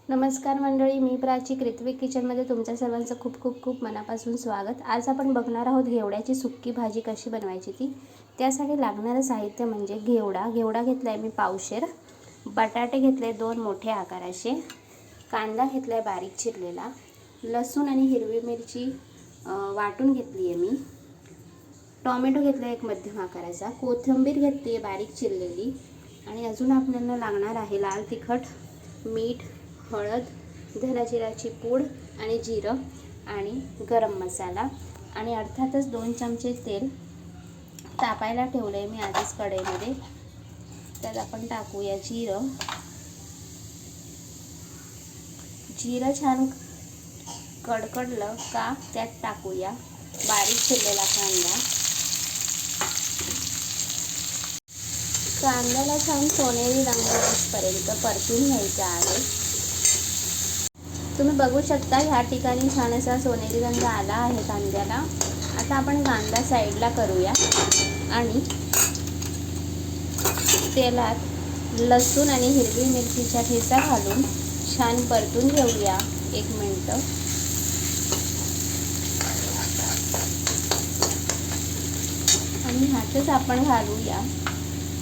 नमस्कार मंडळी, मी प्राची कृत्विक किचनमध्ये तुमच्या सर्वांचं खूप खूप खूप मनापासून स्वागत। आज आपण बघणार आहोत घेवड्याची सुक्की भाजी कशी बनवायची ती। त्यासाठी लागणारं साहित्य म्हणजे घेवडा घेतला आहे मी पावशेर, बटाटे घेतले 2 मोठे आकाराचे, कांदा घेतला आहे बारीक चिरलेला, लसूण आणि हिरवी मिरची वाटून घेतली आहे मी, टोमॅटो घेतला एक मध्यम आकाराचा, कोथिंबीर घेतली आहे बारीक चिरलेली आणि अजून आपल्याला लागणार आहे लाल तिखट, मीठ, हळद, धना जिराची पूड आणि जिरं आणि गरम मसाला आणि अर्थातच 2 चमचे तेल तापायला ठेवले आहे मी आधीच कढईमध्ये। त्यात आपण टाकूया जिरं छान कडकडलं का त्यात टाकूया बारीक चिरलेला कांद्याला छान सोनेरी रंग येईपर्यंत परतून घ्यायचा आहे। तुम्ही बघू शकता ह्या ठिकाणी छान असा सोनेरी रंग आला आहे कांद्याला। आता आपण कांदा साईडला करूया आणि तेलात लसूण आणि हिरवी मिरचीचा ठेचा घालून छान परतून घेऊया 1 मिनिट। आणि ह्यातच आपण घालूया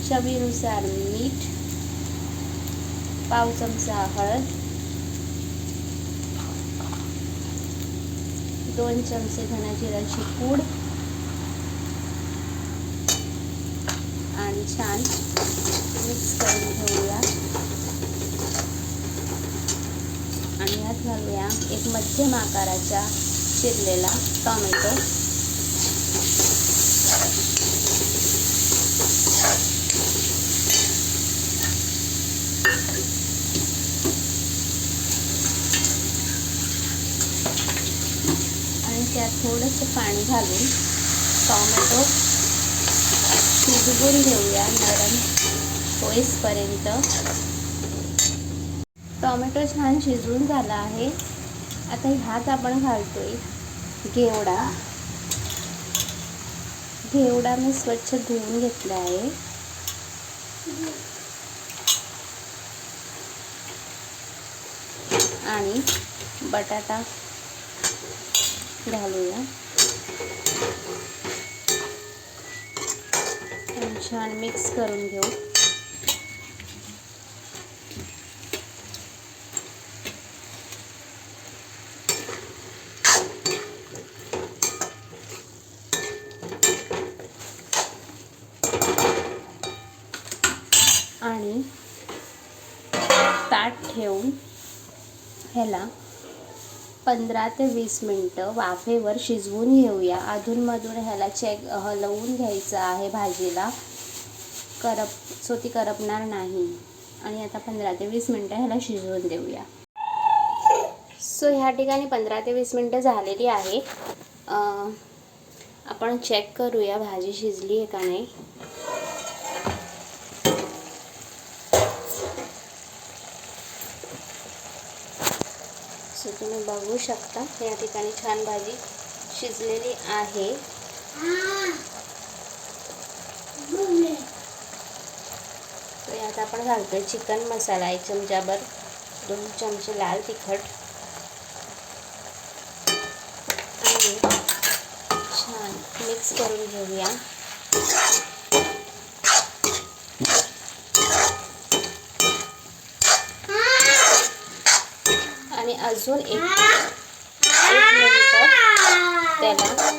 चवीनुसार मीठ, पाव चमचा हळद, 2 चमचे धना जिराची पूड आणि छान मिक्स करून घेऊया। आणि यात घालूया एक मध्यम आकाराचा चिरलेला टोमॅटो आणि त्यात थोडंसं पाणी घालून टोमॅटो शिजवून घेऊया नरम होईपर्यंत। टोमॅटो छान शिजवून झाला आहे। आता ह्यात आपण घालतोय घेवडा मी स्वच्छ धुवून घेतला आहे आणि बटाटा घालूया आणि छान मिक्स करून घेऊ। आणि ताट ठेवून ह्याला 15 ते 20 मिनिटं वाफेवर शिजवून घेऊया। अधूनमधून ह्याला हलवून घ्यायचं आहे भाजीला, ती करपणार नाही। आणि आता 15 ते 20 मिनिटं ह्याला शिजवून देऊया। ह्या ठिकाणी 15 ते 20 मिनिटं झालेली आहे। आपण चेक करूया भाजी शिजली आहे का नाही। तुम्ही बघू शकता या ठिकाणी छान भाजी शिजलेली आहे। तर यात आपण घालतोय चिकन मसाला 1 चमचाभर, 2 चमचे लाल तिखट आणि छान मिक्स करून घेऊया। आणि अजून एक मिनिट त्याला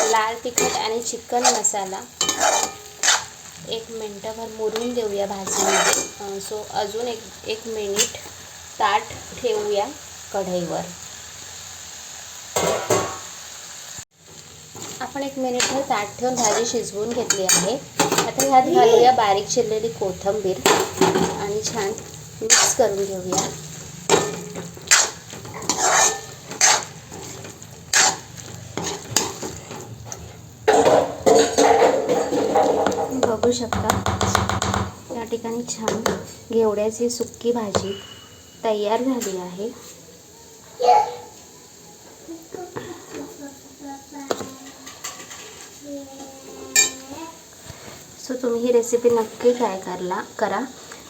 लाल तिखट आणि चिकन मसाला 1 मिनिटभर मुरून देऊया भाजीमध्ये। अजून एक मिनिट ताट ठेवूया कढईवर। आपण 1 मिनिटभर ताट ठेवून भाजी शिजवून घेतली आहे। आता ह्यात घालूया बारीक चिरलेली कोथिंबीर आणि छान मिक्स करून घेऊया। बघू शकता या ठिकाणी छान घेवड्याची सुक्की भाजी तयार झाली आहे। तुम्ही ही रेसिपी नक्की ट्राय करा।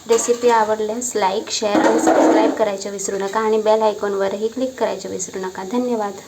रेसिपी आवडल्यास लाईक, शेअर आणि सबस्क्राईब करायचे विसरू नका आणि बेल आयकॉनवरही क्लिक करायचे विसरू नका. धन्यवाद.